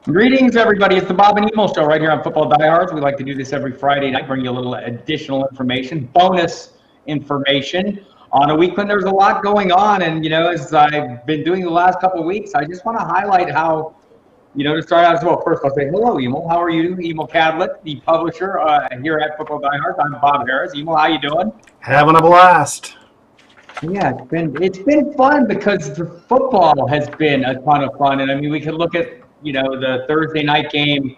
Greetings, everybody. It's the Bob and Emil Show right here on Football Diehards. We like to do this every Friday night, bring you a little additional information, bonus information on a week when there's a lot going on. And, as I've been doing the last couple of weeks, I just want to highlight how, to start out as well, first I'll say hello, Emil. How are you? Emil Cadlet, the publisher here at Football Diehards. I'm Bob Harris. Emil, how you doing? Having a blast. Yeah, it's been fun because the football has been a ton of fun. And, I mean, we could look at the Thursday night game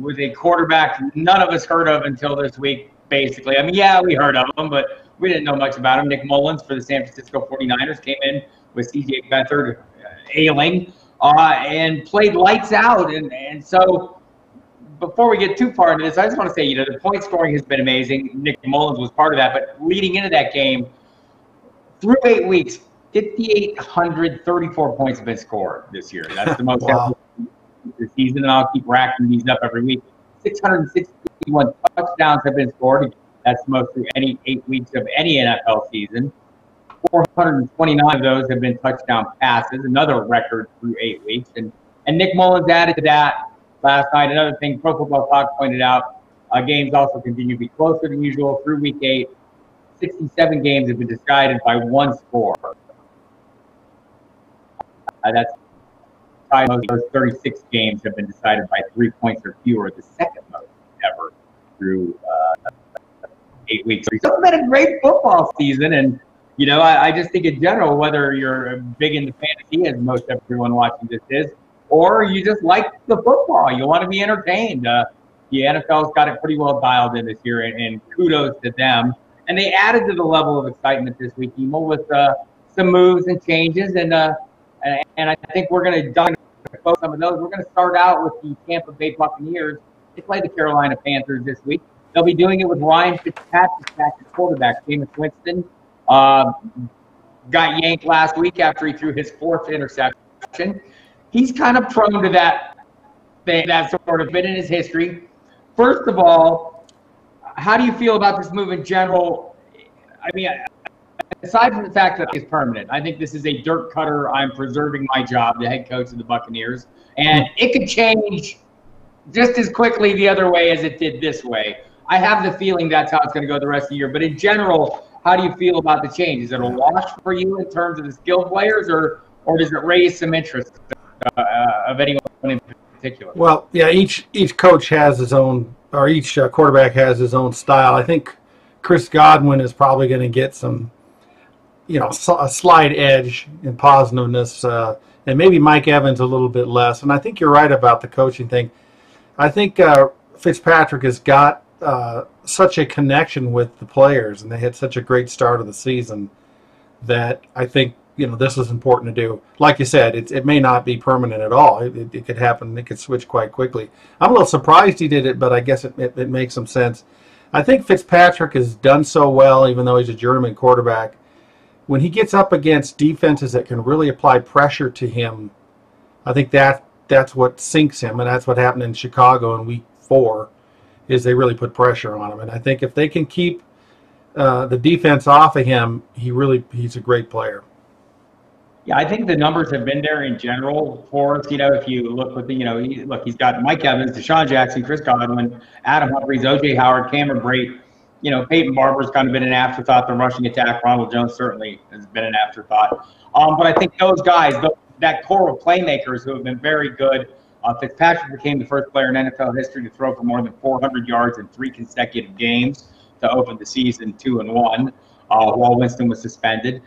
with a quarterback none of us heard of until this week, basically. I mean, yeah, we heard of him, but we didn't know much about him. Nick Mullins for the San Francisco 49ers came in with C.J. Beathard ailing and played lights out. And so before we get too far into this, I just want to say, the point scoring has been amazing. Nick Mullins was part of that. But leading into that game, through 8 weeks, 5,834 points have been scored this year. That's the most wow. ever this season, and I'll keep racking these up every week. 661 touchdowns have been scored. That's the most through any 8 weeks of any NFL season. 429 of those have been touchdown passes, another record through 8 weeks. And Nick Mullins added to that last night. Another thing Pro Football Talk pointed out, games also continue to be closer than usual through week 8. 67 games have been decided by one score. That's those 36 games have been decided by 3 points or fewer, the second most ever through 8 weeks. So it's been a great football season, and I just think in general, whether you're big into fantasy, as most everyone watching this is, or you just like the football, you want to be entertained. The NFL's got it pretty well dialed in this year, and kudos to them. And they added to the level of excitement this week, Emil, with some moves and changes, and I think we're going to dive into some of those. We're going to start out with the Tampa Bay Buccaneers. They play the Carolina Panthers this week. They'll be doing it with Ryan Fitzpatrick back at quarterback. Jameis Winston got yanked last week after he threw his 4th interception. He's kind of prone to that thing, that sort of bit in his history. First of all, how do you feel about this move in general? I mean, aside from the fact that it's permanent, I think this is a dirt cutter. I'm preserving my job, the head coach of the Buccaneers. And it could change just as quickly the other way as it did this way. I have the feeling that's how it's going to go the rest of the year. But in general, how do you feel about the change? Is it a wash for you in terms of the skilled players, or does it raise some interest of anyone in particular? Well, yeah, each coach has his own, or each quarterback has his own style. I think Chris Godwin is probably going to get some, a slight edge in positiveness, and maybe Mike Evans a little bit less. And I think you're right about the coaching thing. I think Fitzpatrick has got such a connection with the players, and they had such a great start of the season that I think, this is important to do. Like you said, it may not be permanent at all. It could happen. It could switch quite quickly. I'm a little surprised he did it, but I guess it makes some sense. I think Fitzpatrick has done so well, even though he's a journeyman quarterback. When he gets up against defenses that can really apply pressure to him, I think that's what sinks him, and that's what happened in Chicago in Week 4, is they really put pressure on him. And I think if they can keep the defense off of him, he's a great player. Yeah, I think the numbers have been there in general for us. If you look with he's got Mike Evans, Deshaun Jackson, Chris Godwin, Adam Humphries, O.J. Howard, Cameron Brate. Peyton Barber's kind of been an afterthought. The rushing attack, Ronald Jones certainly has been an afterthought. But I think those guys, that core of playmakers who have been very good. Fitzpatrick became the first player in NFL history to throw for more than 400 yards in 3 consecutive games to open the season 2-1, while Winston was suspended.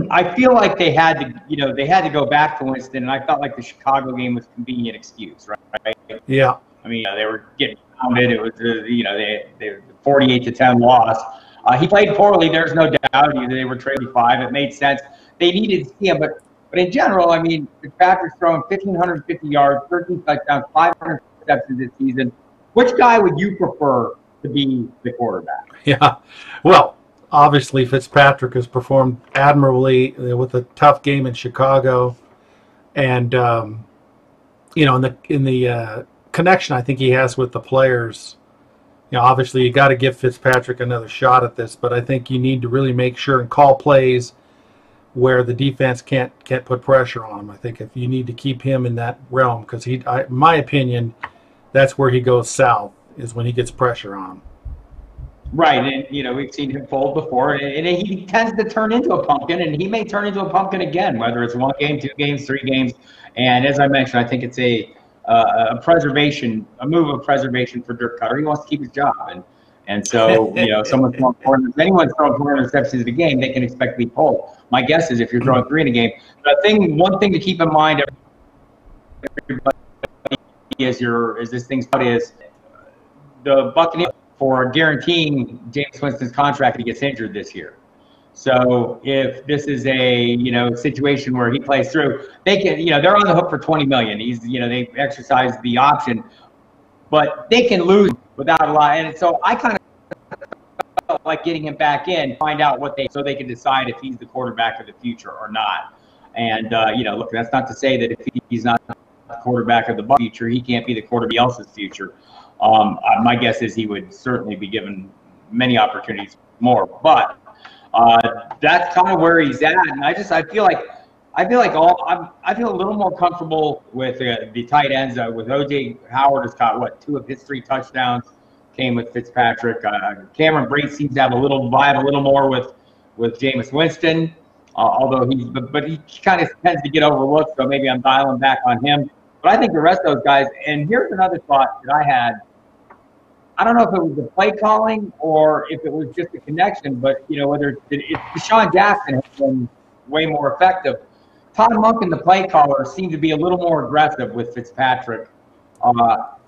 I feel like they had to go back to Winston, and I felt like the Chicago game was a convenient excuse, right? Yeah. I mean, they were getting pounded. It was, they 48-10 loss. He played poorly. There's no doubt. They were trading 5. It made sense. They needed to see him, but in general, I mean, Fitzpatrick's throwing 1,550 yards, 13 touchdowns, 500 receptions this season. Which guy would you prefer to be the quarterback? Yeah. Well, obviously, Fitzpatrick has performed admirably with a tough game in Chicago, and in the connection I think he has with the players. Obviously, you got to give Fitzpatrick another shot at this, but I think you need to really make sure and call plays where the defense can't put pressure on him. I think if you need to keep him in that realm, because in my opinion, that's where he goes south, is when he gets pressure on him. Right, and we've seen him fold before, and he tends to turn into a pumpkin, and he may turn into a pumpkin again, whether it's 1 game, 2 games, 3 games. And as I mentioned, I think it's a move of preservation for Dirk Cutter. He wants to keep his job, and so someone's throwing if anyone's throwing 4 interceptions in a game, they can expect to be pulled. My guess is if you're throwing 3 in a game, one thing to keep in mind, everybody, is the Buccaneers for guaranteeing Jameis Winston's contract if he gets injured this year. So if this is a situation where he plays through, they can they're on the hook for $20 million. They exercise the option, but they can lose without a lot. And so I kind of felt like getting him back in, find out so they can decide if he's the quarterback of the future or not. And look, that's not to say that if he's not the quarterback of the future, he can't be the quarterback of else's future. My guess is he would certainly be given many opportunities more, but that's kind of where he's at. And I feel a little more comfortable with the tight ends. With OJ Howard has caught 2 of his 3 touchdowns came with Fitzpatrick. Cameron Brate seems to have a little more with Jameis Winston, although he kind of tends to get overlooked. So maybe I'm dialing back on him. But I think the rest of those guys, and here's another thought that I had. I don't know if it was the play calling or if it was just a connection, but whether it's Deshaun Jackson has been way more effective. Todd Monken, the play caller, seemed to be a little more aggressive with Fitzpatrick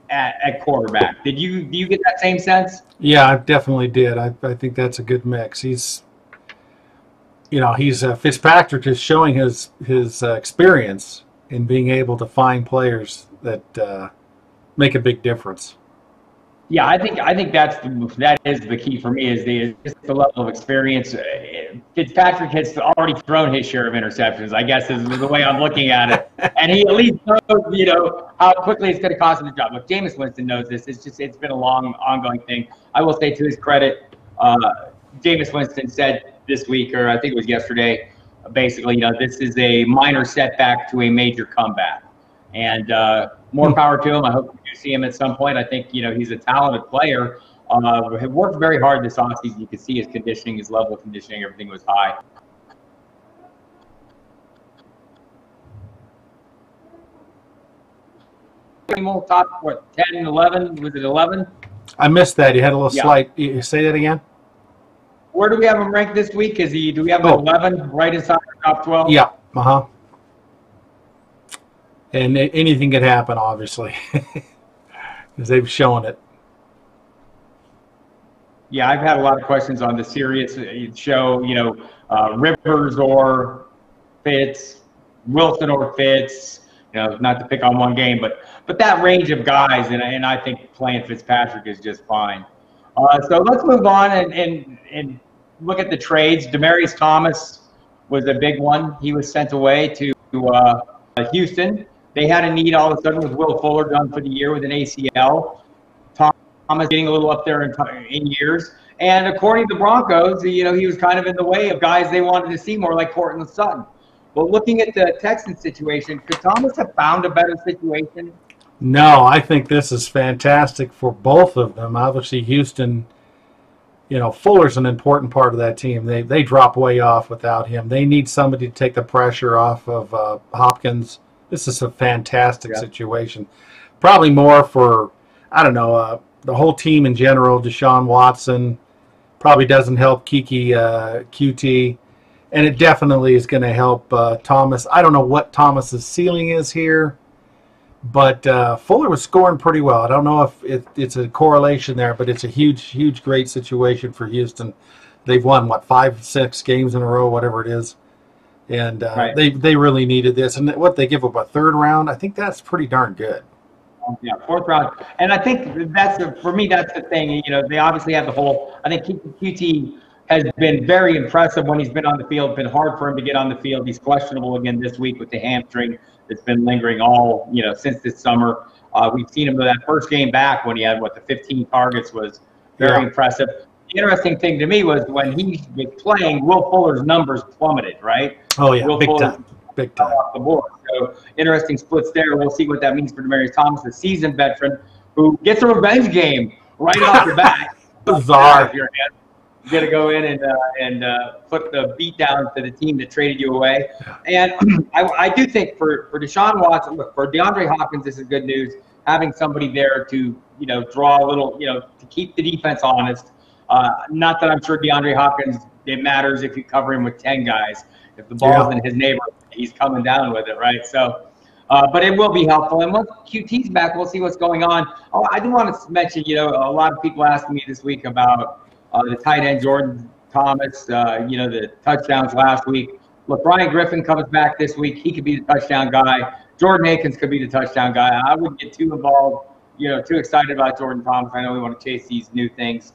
at quarterback. Do you get that same sense? Yeah, I definitely did. I think that's a good mix. He's Fitzpatrick is showing his experience in being able to find players that make a big difference. Yeah, I think that is the key for me is just the level of experience. Fitzpatrick has already thrown his share of interceptions, I guess is the way I'm looking at it, and he at least knows how quickly it's going to cost him the job. Look, Jameis Winston knows this. It's been a long ongoing thing. I will say to his credit, Jameis Winston said this week, or I think it was yesterday, basically, this is a minor setback to a major comeback, and more power to him. I hope we do see him at some point. I think he's a talented player. He worked very hard this offseason. You could see his conditioning, his level of conditioning, everything was high. Top 10, 11? Was it 11? I missed that. You had a little slight. You say that again? Where do we have him ranked this week? Do we have him 11 right inside the top 12? Yeah. And anything could happen, obviously, because they've shown it. Yeah, I've had a lot of questions on the Sirius show. Rivers or Fitz, Wilson or Fitz. Not to pick on one game, but that range of guys, and I think playing Fitzpatrick is just fine. So let's move on and look at the trades. Demaryius Thomas was a big one. He was sent away to Houston. They had a need all of a sudden with Will Fuller done for the year with an ACL. Thomas getting a little up there in years. And according to the Broncos, he was kind of in the way of guys they wanted to see more, like Courtland Sutton. But looking at the Texans situation, could Thomas have found a better situation? No, I think this is fantastic for both of them. Obviously, Houston, Fuller's an important part of that team. They drop way off without him. They need somebody to take the pressure off of Hopkins. This is a fantastic situation. Probably more for, the whole team in general. Deshaun Watson probably doesn't help Kiki QT. And it definitely is going to help Thomas. I don't know what Thomas's ceiling is here, but Fuller was scoring pretty well. I don't know if it's a correlation there, but it's a huge, great situation for Houston. They've won, 5, 6 games in a row, whatever it is. And they really needed this. And what, they give up a 3rd round? I think that's pretty darn good. Yeah, 4th round. And I think for me, that's the thing. They obviously have the whole – I think QT has been very impressive when he's been on the field. It's been hard for him to get on the field. He's questionable again this week with the hamstring that's been lingering all, since this summer. We've seen him that first game back when he had, the 15 targets was very impressive. The interesting thing to me was when he was playing, Will Fuller's numbers plummeted, right? Oh yeah, Will big Fuller time, big time. off the board. So interesting splits there. We'll see what that means for Demaryius Thomas, a seasoned veteran who gets a revenge game right off the bat. Bizarre. If you're going to go in and put the beat down to the team that traded you away. And I do think for Deshaun Watson, look, for DeAndre Hopkins, this is good news. Having somebody there to, draw a little, to keep the defense honest. Not that I'm sure DeAndre Hopkins, it matters if you cover him with 10 guys. If the ball's in his neighborhood, he's coming down with it, right? So, but it will be helpful. And once QT's back, we'll see what's going on. Oh, I do want to mention, a lot of people asking me this week about the tight end Jordan Thomas, the touchdowns last week. Look, Brian Griffin comes back this week. He could be the touchdown guy. Jordan Akins could be the touchdown guy. I wouldn't get too involved, too excited about Jordan Thomas. I know we want to chase these new things.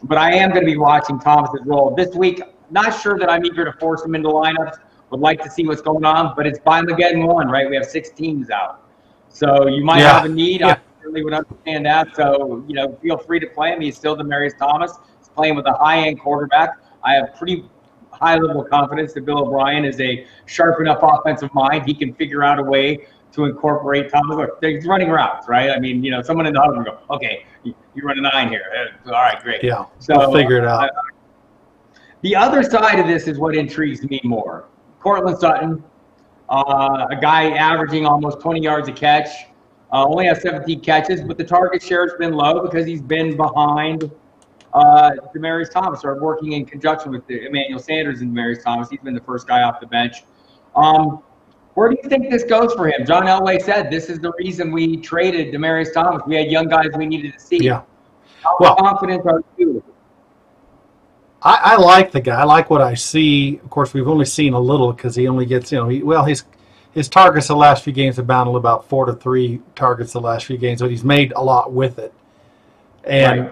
But I am going to be watching Thomas's role this week. Not sure that I'm eager to force him into lineups. Would like to see what's going on, but it's Mageddon 1, right? We have 6 teams out. So you might have a need. Yeah. I certainly would understand that. So, feel free to play him. He's still Demaryius Thomas. He's playing with a high-end quarterback. I have pretty high level of confidence that Bill O'Brien is a sharp enough offensive mind. He can figure out a way to incorporate Thomas. Look, he's running routes, right? I mean, someone in the huddle will go, okay, you run a 9 here. All right, great. Yeah, so we'll figure it out. The other side of this is what intrigues me more. Cortland Sutton, a guy averaging almost 20 yards a catch, only has 17 catches, but the target share has been low because he's been behind Demaryius Thomas, or working in conjunction with Emmanuel Sanders and Demaryius Thomas. He's been the first guy off the bench. Where do you think this goes for him? John Elway said this is the reason we traded Demaryius Thomas. We had young guys we needed to see. Yeah. How confident are you? I like the guy. I like what I see. Of course, we've only seen a little because he only gets, his targets the last few games have been about 4 to 3 targets the last few games, but he's made a lot with it. And,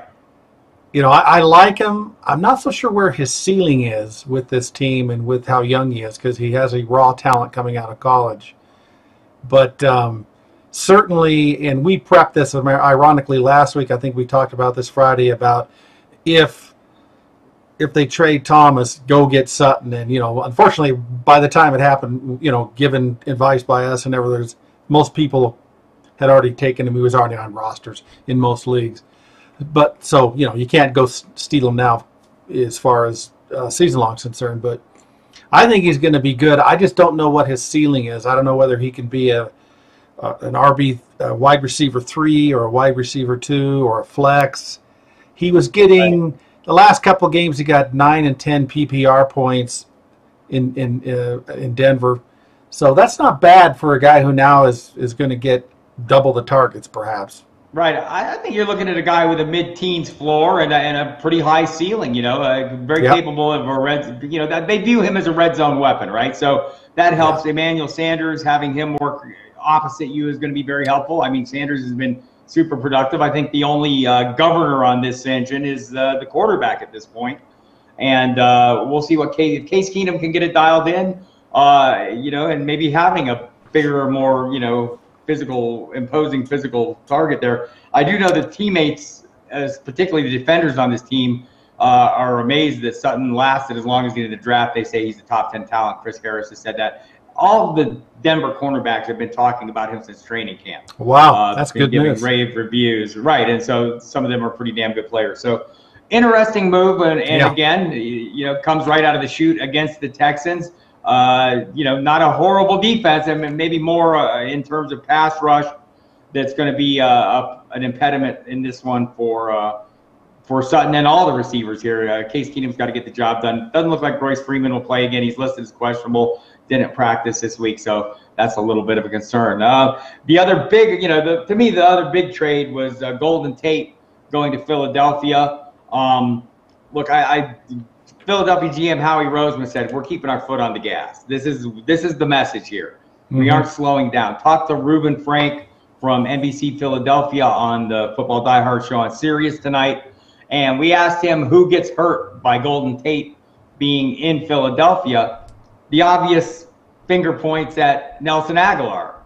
right. I like him. I'm not so sure where his ceiling is with this team and with how young he is, because he has a raw talent coming out of college. But certainly, and we prepped this, ironically, last week. I think we talked about this Friday about if they trade Thomas, go get Sutton. And, unfortunately, by the time it happened, given advice by us and others, most people had already taken him. He was already on rosters in most leagues. But so, you can't go steal him now as far as season long is concerned. But I think he's going to be good. I just don't know what his ceiling is. I don't know whether he can be an RB wide receiver 3 or a wide receiver 2 or a flex. He was getting the last couple of games. He got 9 and 10 PPR points in Denver, so that's not bad for a guy who now is going to get double the targets, perhaps. Right. I think you're looking at a guy with a mid-teens floor and a pretty high ceiling, very capable of a red, that they view him as a red zone weapon, right? So that helps. Emmanuel Sanders, having him work opposite you is going to be very helpful. I mean, Sanders has been super productive. I think the only governor on this engine is the quarterback at this point. And we'll see what Case Keenum can get it dialed in, and maybe having a bigger, more, imposing physical target there. I do know that teammates, particularly the defenders on this team, are amazed that Sutton lasted as long as he did the draft. They say he's a top 10 talent. Chris Harris has said that. All of the Denver cornerbacks have been talking about him since training camp. Wow, that's good news. Giving rave reviews, right? And so some of them are pretty damn good players. So interesting move, and again, comes right out of the chute against the Texans. Not a horrible defense, and maybe more in terms of pass rush. That's going to be an impediment in this one for Sutton and all the receivers here. Case Keenum's got to get the job done. Doesn't look like Royce Freeman will play again. He's listed as questionable. Didn't practice this week, so that's a little bit of a concern. The other big, to me, the other big trade was Golden Tate going to Philadelphia. Look, Philadelphia GM Howie Roseman said, we're keeping our foot on the gas. This is the message here. We aren't slowing down. Talk to Reuben Frank from NBC Philadelphia on the Football Diehards show on Sirius tonight. And we asked him who gets hurt by Golden Tate being in Philadelphia. The obvious finger points at Nelson Aguilar,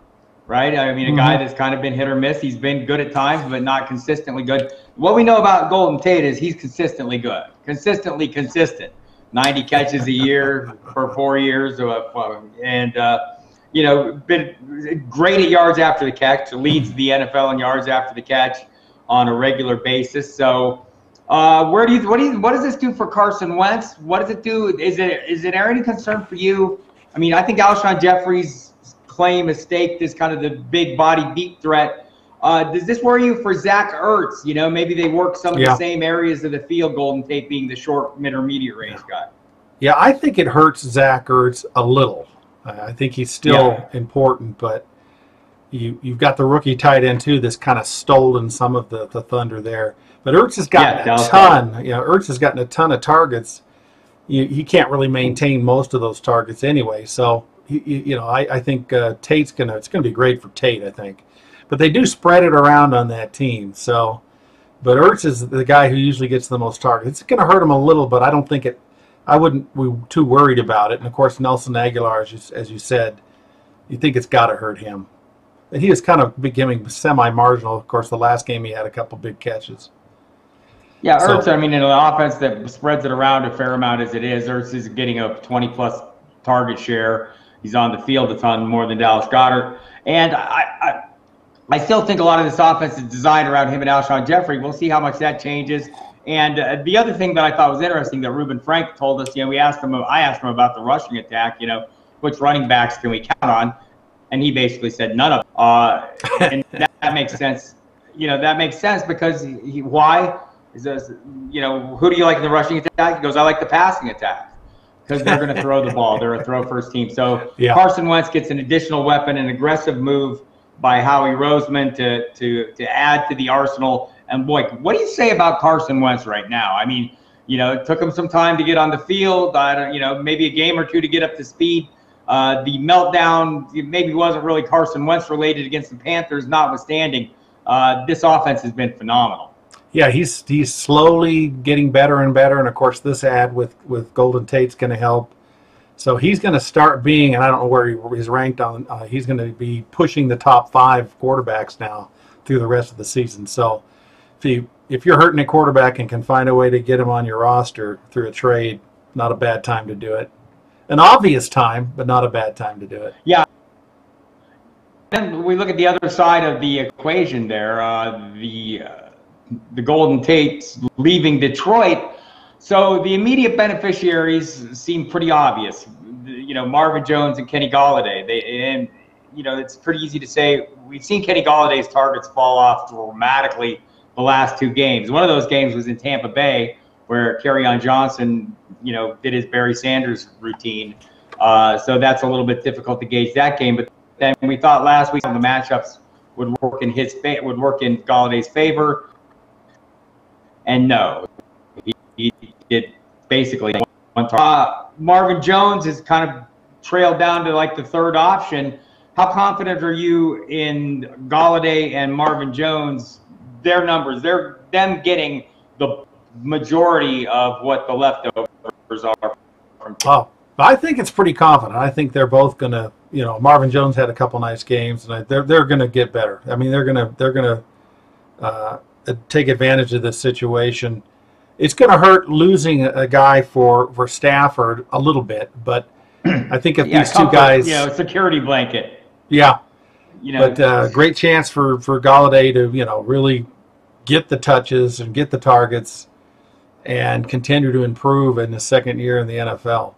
right? I mean, a guy that's kind of been hit or miss. He's been good at times, but not consistently good. What we know about Golden Tate is he's consistently good, consistently consistent. 90 catches a year for 4 years, and been great at yards after the catch. Leads the NFL in yards after the catch on a regular basis. So, what does this do for Carson Wentz? What does it do? Is there any concern for you? I mean, I think Alshon Jeffrey's claim is staked as kind of the big body deep threat. Does this worry you for Zach Ertz? Maybe they work some of the same areas of the field, Golden Tate being the short, intermediate range guy. Yeah, I think it hurts Zach Ertz a little. I think he's still important, but you've got the rookie tight end too that's kind of stolen some of the thunder there. But Ertz has gotten a ton. Ertz has gotten a ton of targets. He can't really maintain most of those targets anyway. So I think Tate's it's gonna be great for Tate, I think. But they do spread it around on that team. So, but Ertz is the guy who usually gets the most targets. It's going to hurt him a little, but I don't think I wouldn't be too worried about it. And of course, Nelson Aguilar, as you said, you think it's got to hurt him. And he is kind of becoming semi-marginal. Of course, the last game he had a couple big catches. Yeah, Ertz, in an offense that spreads it around a fair amount as it is, Ertz is getting a 20-plus target share. He's on the field a ton more than Dallas Goedert. And I still think a lot of this offense is designed around him and Alshon Jeffrey. We'll see how much that changes. And the other thing that I thought was interesting that Reuben Frank told us, I asked him about the rushing attack, which running backs can we count on? And he basically said none of them. And that makes sense. That makes sense because why? He says, who do you like in the rushing attack? He goes, I like the passing attack because they're going to throw the ball. They're a throw-first team. So Carson Wentz gets an additional weapon, an aggressive move by Howie Roseman to add to the arsenal. And boy, what do you say about Carson Wentz right now? I mean, it took him some time to get on the field. Maybe a game or two to get up to speed. The meltdown maybe wasn't really Carson Wentz related against the Panthers, notwithstanding. This offense has been phenomenal. Yeah, he's slowly getting better and better. And of course, this ad with Golden Tate's going to help. So he's going to start being, and I don't know where he's ranked on, he's going to be pushing the top 5 quarterbacks now through the rest of the season. So if you're hurting a quarterback and can find a way to get him on your roster through a trade, not a bad time to do it. An obvious time, but not a bad time to do it. Yeah. Then we look at the other side of the equation there, the Golden Tates leaving Detroit. So the immediate beneficiaries seem pretty obvious. Marvin Jones and Kenny Golladay. It's pretty easy to say we've seen Kenny Galladay's targets fall off dramatically the last 2 games. One of those games was in Tampa Bay where Kerryon Johnson, did his Barry Sanders routine. So that's a little bit difficult to gauge that game. But then we thought last week the matchups would work in Galladay's favor. And no, he did basically one target. Marvin Jones is kind of trailed down to like the 3rd option. How confident are you in Golladay and Marvin Jones, their numbers? They're them getting the majority of what the leftovers are from. Oh, I think it's pretty confident. I think they're both going to, Marvin Jones had a couple nice games, and they're going to get better. I mean, they're going to take advantage of this situation. It's going to hurt losing a guy for Stafford a little bit, but I think if these two guys, security blanket. Yeah, but great chance for Golladay to really get the touches and get the targets and continue to improve in his 2nd year in the NFL.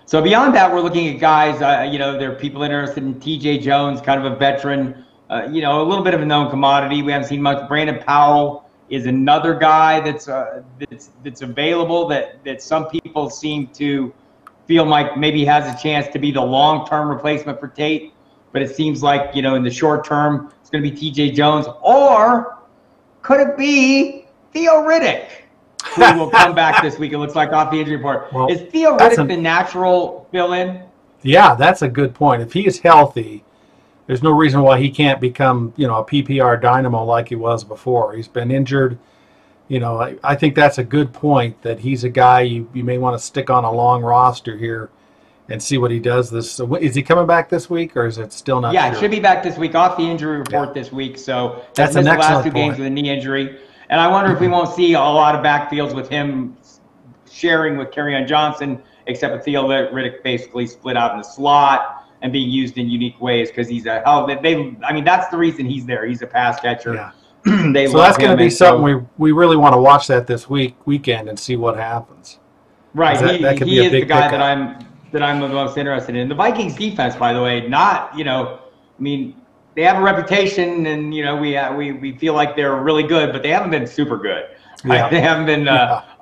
So beyond that, we're looking at guys. There are people interested in T.J. Jones, kind of a veteran. A little bit of a known commodity. We haven't seen much. Brandon Powell is another guy that's available that some people seem to feel like maybe has a chance to be the long-term replacement for Tate. But it seems like, in the short term, it's going to be T.J. Jones. Or could it be Theo Riddick, who will come back this week, it looks like, off the injury report? Well, is Theo Riddick the natural fill-in? Yeah, that's a good point. If he is healthy, there's no reason why he can't become, a PPR dynamo like he was before. He's been injured. I think that's a good point, that he's a guy you may want to stick on a long roster here and see what he does. Is he coming back this week, or is it still not? Yeah, sure? It should be back this week, off the injury report this week. So that's an excellent the last 2 point. games with a knee injury. And I wonder if we won't see a lot of backfields with him sharing with Kerryon Johnson, except with Theo Riddick basically split out in the slot and being used in unique ways because he's a hell. I mean, that's the reason he's there. He's a pass catcher. Yeah. So that's going to be something we really want to watch that this weekend and see what happens. Right, that could he be a is big the guy pickup. that I'm the most interested in. The Vikings defense, by the way, not I mean, they have a reputation, and we feel like they're really good, but they haven't been super good. Yeah. Right? They haven't been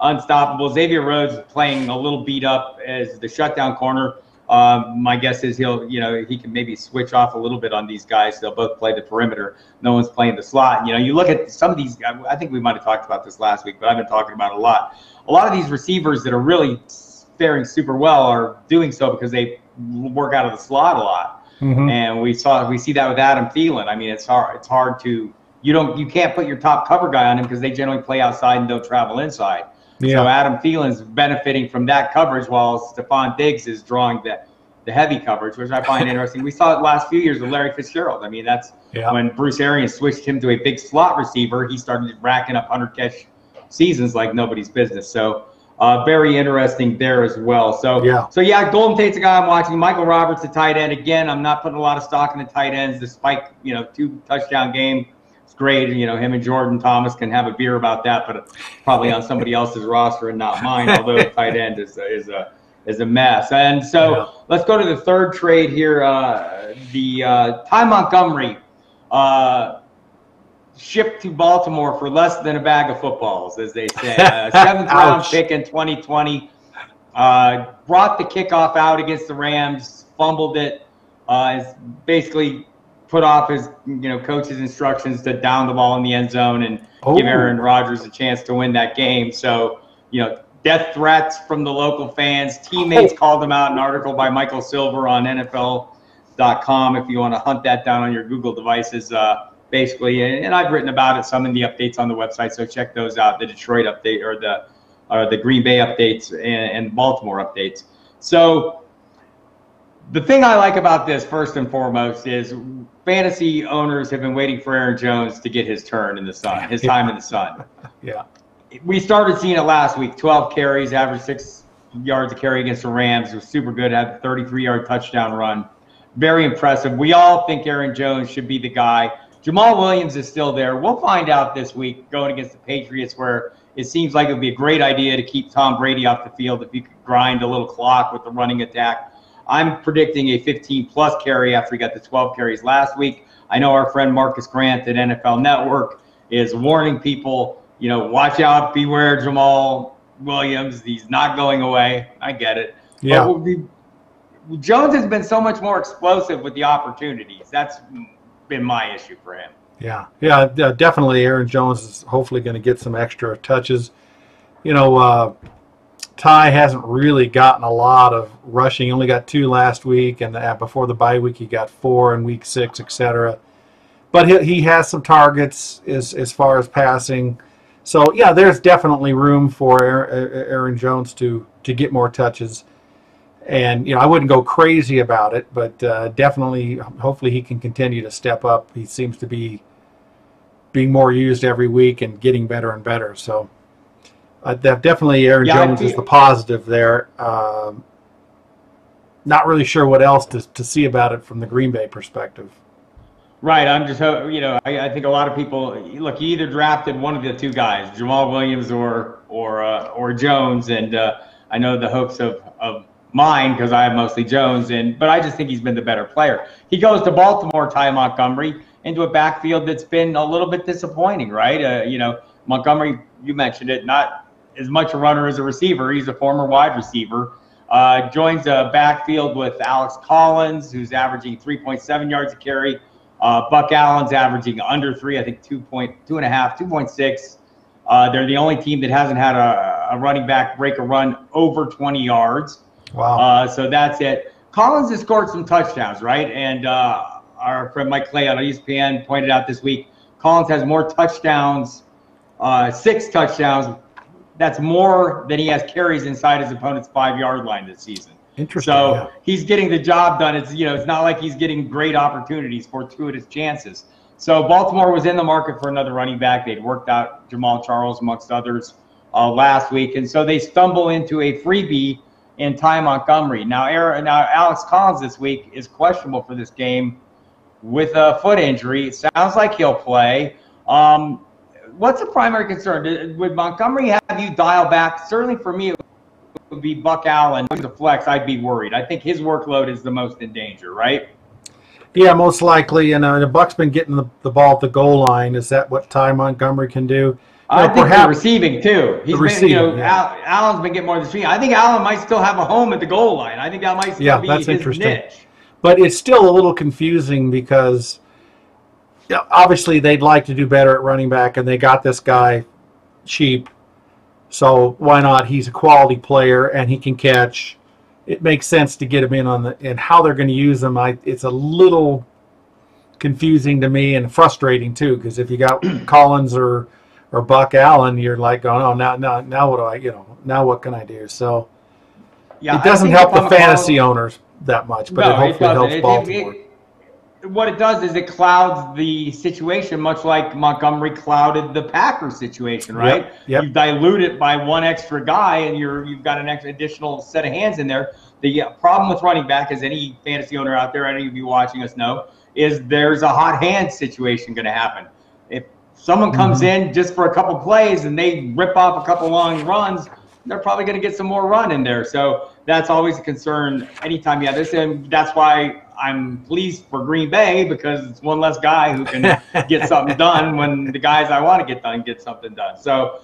unstoppable. Xavier Rhodes is playing a little beat up as the shutdown corner. My guess is he can maybe switch off a little bit on these guys. They'll both play the perimeter. No one's playing the slot. You look at some of these. I think we might have talked about this last week, but I've been talking about it a lot. A lot of these receivers that are really faring super well are doing so because they work out of the slot a lot. Mm-hmm. And we see that with Adam Thielen. I mean, it's hard to you can't put your top cover guy on him because they generally play outside and don't travel inside. Yeah. So Adam Thielen's benefiting from that coverage while Stephon Diggs is drawing the heavy coverage, which I find interesting. We saw it last few years with Larry Fitzgerald. I mean, that's when Bruce Arians switched him to a big slot receiver. He started racking up 100-catch seasons like nobody's business. So very interesting there as well. So Golden Tate's a guy I'm watching. Michael Roberts, the tight end. Again, I'm not putting a lot of stock in the tight ends, despite 2 touchdown game. It's great. Him and Jordan Thomas can have a beer about that, but probably on somebody else's roster and not mine. Although tight end is a mess. And so let's go to the third trade here. The Ty Montgomery shipped to Baltimore for less than a bag of footballs, as they say. 7th round pick in 2020. Brought the kickoff out against the Rams, fumbled it, basically put off his coach's instructions to down the ball in the end zone and give Aaron Rodgers a chance to win that game. So, death threats from the local fans. Teammates called him out. An article by Michael Silver on NFL.com if you want to hunt that down on your Google devices. Basically, and I've written about it some in the updates on the website, so check those out, the Detroit update or the Green Bay updates and Baltimore updates. So the thing I like about this, first and foremost, is fantasy owners have been waiting for Aaron Jones to get his turn in the sun, his time in the sun. Yeah. We started seeing it last week, 12 carries, average 6 yards a carry against the Rams. It was super good, had a 33-yard touchdown run. Very impressive. We all think Aaron Jones should be the guy. Jamal Williams is still there. We'll find out this week going against the Patriots, where it seems like it would be a great idea to keep Tom Brady off the field if you could grind a little clock with the running attack. I'm predicting a 15-plus carry after he got the 12 carries last week. I know our friend Marcus Grant at NFL Network is warning people, watch out, beware Jamal Williams. He's not going away. I get it. Yeah. But Jones has been so much more explosive with the opportunities. That's been my issue for him. Yeah, definitely. Aaron Jones is hopefully going to get some extra touches. Ty hasn't really gotten a lot of rushing. He only got 2 last week, and before the bye week he got 4 in week 6, etc. But he has some targets as far as passing. So yeah, there's definitely room for Aaron Jones to get more touches. And I wouldn't go crazy about it, but definitely, hopefully, he can continue to step up. He seems to be being more used every week and getting better and better. So, definitely, Aaron Jones is the positive there. Not really sure what else to see about it from the Green Bay perspective. Right. I'm just, I think a lot of people look. You either drafted one of the 2 guys, Jamal Williams or Jones, and I know the hopes of mine because I have mostly Jones, but I just think he's been the better player. He goes to Baltimore, Ty Montgomery, into a backfield that's been a little bit disappointing, right? Montgomery, you mentioned it, not as much a runner as a receiver. He's a former wide receiver. Joins a backfield with Alex Collins, who's averaging 3.7 yards a carry. Buck Allen's averaging under 3, I think 2.5, 2.6. They're the only team that hasn't had a running back break a run over 20 yards. Wow. So that's it. Collins has scored some touchdowns, right? And our friend Mike Clay on ESPN pointed out this week, Collins has more touchdowns, 6 touchdowns. That's more than he has carries inside his opponent's 5-yard line this season. Interesting. So he's getting the job done. It's not like he's getting great opportunities, fortuitous chances. So Baltimore was in the market for another running back. They'd worked out Jamal Charles amongst others. last week, and so they stumble into a freebie in Ty Montgomery. Now Alex Collins this week is questionable for this game with a foot injury. It sounds like he'll play. What's the primary concern? Would Montgomery have you dial back? Certainly for me, it would be Buck Allen. As a flex, I'd be worried. I think his workload is the most in danger, right? Yeah, most likely. And the Buck's been getting the ball at the goal line. Is that what Ty Montgomery can do? I think the receiving too. He's been, Allen's been getting more than the receiving. I think Allen might still have a home at the goal line. I think that might still be his niche. But it's still a little confusing because obviously they'd like to do better at running back, and they got this guy cheap. So why not? He's a quality player, and he can catch. It makes sense to get him in and how they're going to use him. It's a little confusing to me and frustrating too, because if you got Collins or Buck Allen, you're like going, oh, now what do I, now what can I do? So it doesn't help the fantasy owners that much, but it hopefully helps Baltimore. What it does is it clouds the situation, much like Montgomery clouded the Packers situation, right? Yep. You dilute it by one extra guy, and you've got an additional set of hands in there. The problem with running back, as any fantasy owner out there, any of you watching us know, is there's a hot hand situation going to happen. If someone comes in just for a couple plays and they rip off a couple long runs, they're probably going to get some more run in there. So that's always a concern anytime you have this, and that's why I'm pleased for Green Bay, because it's one less guy who can get something done when the guys I want to get done get something done. So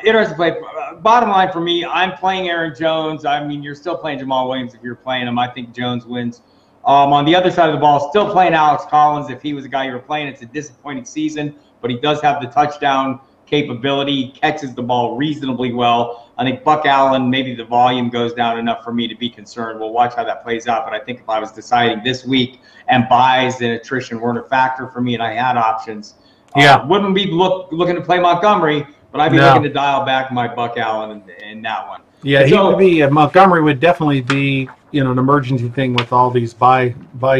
interesting play. Bottom line for me, I'm playing Aaron Jones. I mean, you're still playing Jamal Williams if you're playing him. I think Jones wins. On the other side of the ball, still playing Alex Collins. If he was a guy you were playing, it's a disappointing season, but he does have the touchdown capability, catches the ball reasonably well. I think Buck Allen, maybe the volume goes down enough for me to be concerned. We'll watch how that plays out, but I think if I was deciding this week and buys and attrition weren't a factor for me and I had options, wouldn't be looking to play Montgomery, but I'd be looking to dial back my Buck Allen in that one. Yeah, he would be. Montgomery would definitely be, an emergency thing with all these buy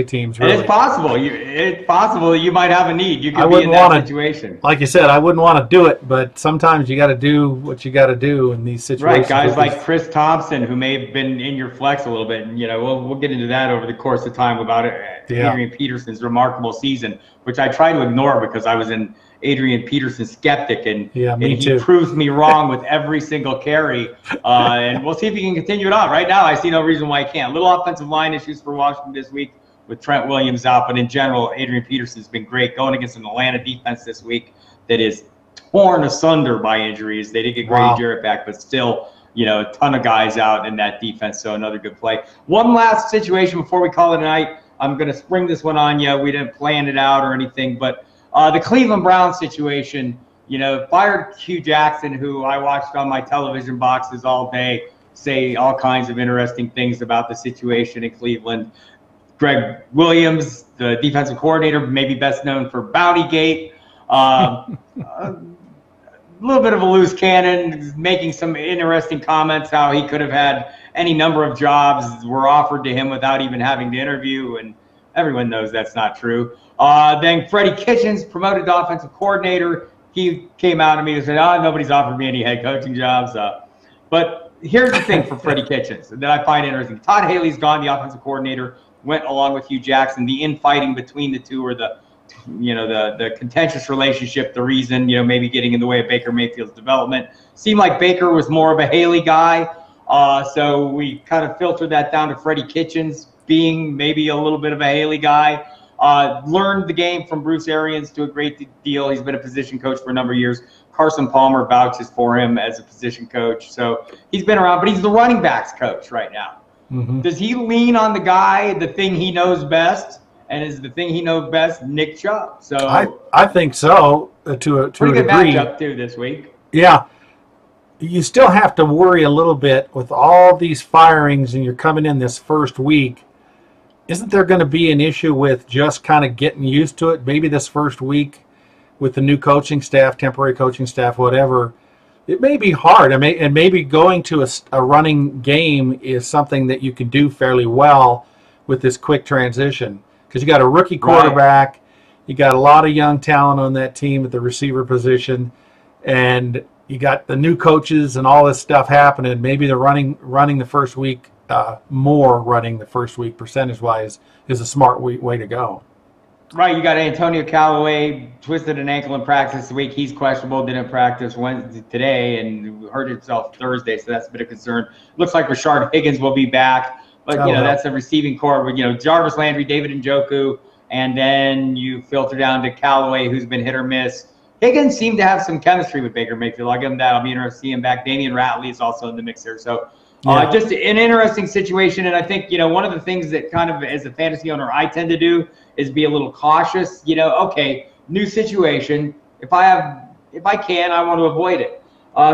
teams. Really. It's possible. It's possible you might have a need. You could be in that situation. Like you said, I wouldn't want to do it, but sometimes you got to do what you got to do in these situations. Right, guys like Chris Thompson, who may have been in your flex a little bit, and we'll get into that over the course of time about Adrian Peterson's remarkable season, which I try to ignore because I was an Adrian Peterson skeptic, and he proves me wrong with every single carry. And we'll see if he can continue it on. Right now, I see no reason why he can't. Little offensive line issues for Washington this week with Trent Williams out, but in general, Adrian Peterson's been great going against an Atlanta defense this week that is torn asunder by injuries. They did get Grady Jarrett back, but still, a ton of guys out in that defense, so another good play. One last situation before we call it a night. I'm going to spring this one on you. We didn't plan it out or anything, but the Cleveland Browns situation, fired Hugh Jackson, who I watched on my television boxes all day, say all kinds of interesting things about the situation in Cleveland. Greg Williams, the defensive coordinator, maybe best known for Bountygate, a little bit of a loose cannon, making some interesting comments how he could have had any number of jobs were offered to him without even having to interview, and everyone knows that's not true. Then Freddie Kitchens, promoted to offensive coordinator. He came out to me and said, nobody's offered me any head coaching jobs. But here's the thing for Freddie Kitchens that I find interesting. Todd Haley's gone, the offensive coordinator, went along with Hugh Jackson. The infighting between the two, or the contentious relationship, the reason, maybe getting in the way of Baker Mayfield's development. Seemed like Baker was more of a Haley guy. So we kind of filtered that down to Freddie Kitchens being maybe a little bit of a Haley guy. Learned the game from Bruce Arians to a great deal. He's been a position coach for a number of years. Carson Palmer vouches for him as a position coach. So he's been around, but he's the running backs coach right now. Does he lean on the guy, the thing he knows best? And is the thing he knows best Nick Chubb? So I think so, to a pretty good degree. matchup too this week. Yeah. You still have to worry a little bit with all these firings, and you're coming in this first week. Isn't there going to be an issue with just kind of getting used to it? Maybe this first week with the new coaching staff, temporary coaching staff, whatever, it may be hard. And maybe going to a running game is something that you can do fairly well with this quick transition. Because you got a rookie quarterback, you got a lot of young talent on that team at the receiver position, and you got the new coaches and all this stuff happening. Maybe they're running the first week running the first week percentage-wise is a smart way to go. Right, you got Antonio Callaway twisted an ankle in practice this week. He's questionable, didn't practice today, and hurt himself Thursday, so that's a bit of concern. Looks like Rashard Higgins will be back, but that's a receiving core with Jarvis Landry, David Njoku, and then you filter down to Callaway, who's been hit or miss. Higgins seemed to have some chemistry with Baker Mayfield. I'll give him that. I'll be interested to see him back. Damian Ratley is also in the mix here, so. Just an interesting situation, and I think one of the things that kind of as a fantasy owner I tend to do is be a little cautious. Okay, new situation. If I can, I want to avoid it.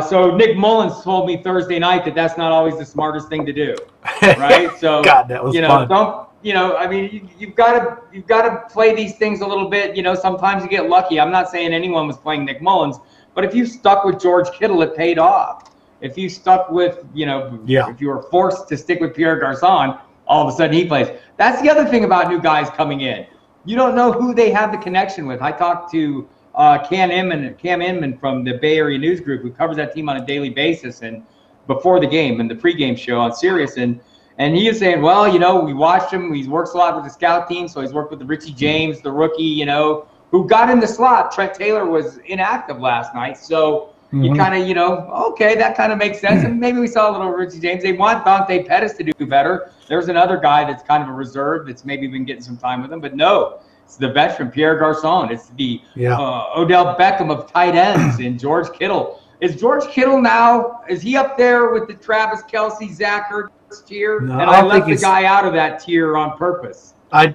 So Nick Mullins told me Thursday night that that's not always the smartest thing to do, right? So God, that was fun. Don't I mean you've got to play these things a little bit. Sometimes you get lucky. I'm not saying anyone was playing Nick Mullins, but if you stuck with George Kittle, it paid off. If you stuck with, if you were forced to stick with Pierre Garçon, all of a sudden he plays. That's the other thing about new guys coming in. You don't know who they have the connection with. I talked to Cam Inman from the Bay Area News Group, who covers that team on a daily basis, and before the game and the pregame show on Sirius, and he is saying, well, we watched him. He works a lot with the scout team, so he's worked with the Richie James, the rookie, who got in the slot. Trent Taylor was inactive last night, so. You kind of, okay, that kind of makes sense. And maybe we saw a little Richie James. They want Dante Pettis to do better. There's another guy that's kind of a reserve that's maybe been getting some time with him. But no, it's the veteran, Pierre Garçon. It's the Odell Beckham of tight ends and George Kittle. Is George Kittle now, is he up there with the Travis Kelce, Zach Ertz tier? No, and I left the guy out of that tier on purpose. I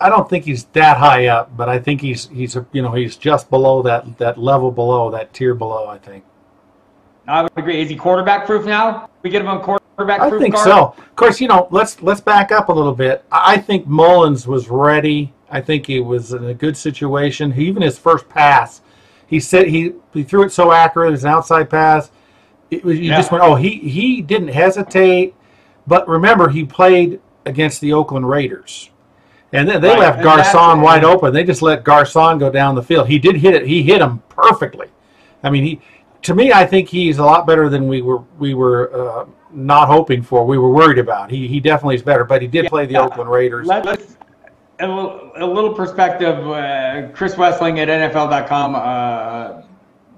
don't think he's that high up, but I think he's just below that level below, that tier below, I think. I would agree. Is he quarterback proof now? We get him on quarterback proof? I think so. Of course, let's back up a little bit. I think Mullins was ready. I think he was in a good situation. Even his first pass, he said he threw it so accurate. It was an outside pass. Just went, he didn't hesitate. But remember, he played against the Oakland Raiders. And then they left Garçon wide open. They just let Garçon go down the field. He did hit it. He hit him perfectly. I mean, to me, I think he's a lot better than we were not hoping for. We were worried about. He definitely is better. But he did play the Oakland Raiders. Let's a little perspective. Chris Wessling at NFL.com.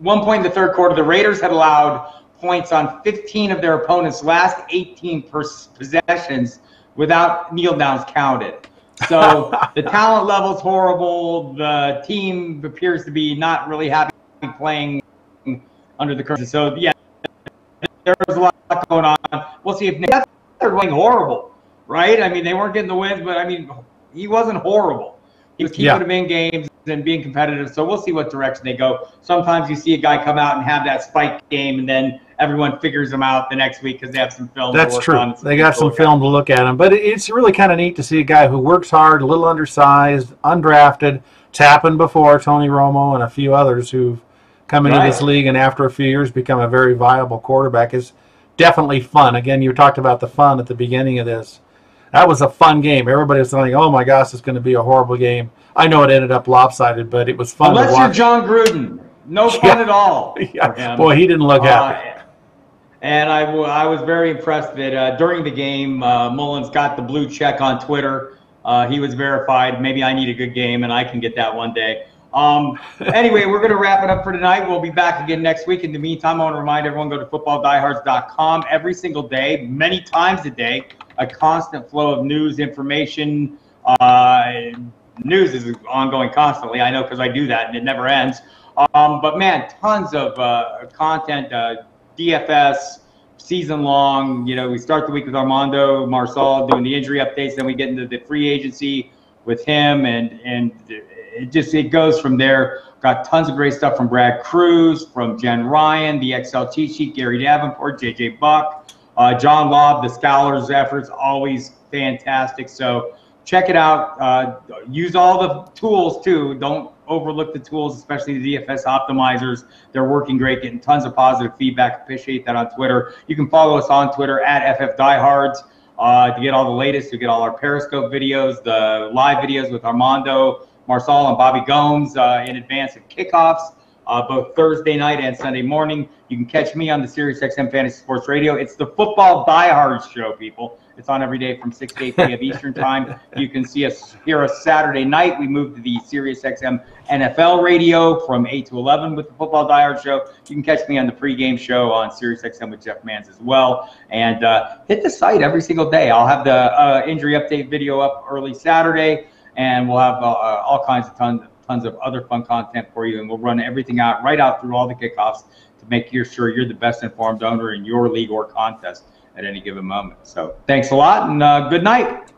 One point in the third quarter, the Raiders had allowed points on 15 of their opponents' last 18 possessions without kneel downs counted. So the talent level's horrible. The team appears to be not really happy playing under the curtain. So, yeah, there's a lot going on. We'll see if they're playing horrible, right? I mean, they weren't getting the wins, but, I mean, he wasn't horrible. He was keeping them in games and being competitive. So we'll see what direction they go. Sometimes you see a guy come out and have that spike game, and then everyone figures him out the next week because they have some film That's to work true. on. They got some film to look at him. But it's really kind of neat to see a guy who works hard, a little undersized, undrafted. It's happened before, Tony Romo and a few others who've come into this league and after a few years become a very viable quarterback. Is definitely fun. Again, you talked about the fun at the beginning of this. That was a fun game. Everybody was thinking, oh, my gosh, it's going to be a horrible game. I know it ended up lopsided, but it was fun to watch. Unless you're John Gruden. No fun at all. Boy, he didn't look happy. And I was very impressed that during the game, Mullins got the blue check on Twitter. He was verified. Maybe I need a good game, and I can get that one day. Anyway, we're going to wrap it up for tonight. We'll be back again next week. In the meantime, I want to remind everyone, go to footballdiehards.com every single day, many times a day, a constant flow of news, information. News is ongoing constantly. I know because I do that, and it never ends. But, man, tons of content, DFS, season long. We start the week with Armando Marsal doing the injury updates. Then we get into the free agency with him, and it goes from there. Got tons of great stuff from Brad Cruz, from Jen Ryan, the Excel cheat sheet, Gary Davenport, JJ Buck, John Lobb, the Scholars efforts, always fantastic. So check it out. Use all the tools too. Don't overlook the tools, especially the DFS optimizers. They're working great, getting tons of positive feedback. Appreciate that on Twitter. You can follow us on Twitter at FFDiehards to get all the latest. You get all our Periscope videos, the live videos with Armando Marsal and Bobby Gomes in advance of kickoffs. both Thursday night and Sunday morning. You can catch me on the SiriusXM Fantasy Sports Radio. It's the Football Diehards show, people. It's on every day from 6 to 8 p.m. Eastern time. You can hear us Saturday night. We moved to the SiriusXM NFL radio from 8 to 11 with the Football Diehards show. You can catch me on the pregame show on SiriusXM with Jeff Mans as well. And hit the site every single day. I'll have the injury update video up early Saturday, and we'll have all kinds of tons of other fun content for you. And we'll run everything out right out through all the kickoffs to make sure you're the best informed owner in your league or contest at any given moment. So thanks a lot, and good night.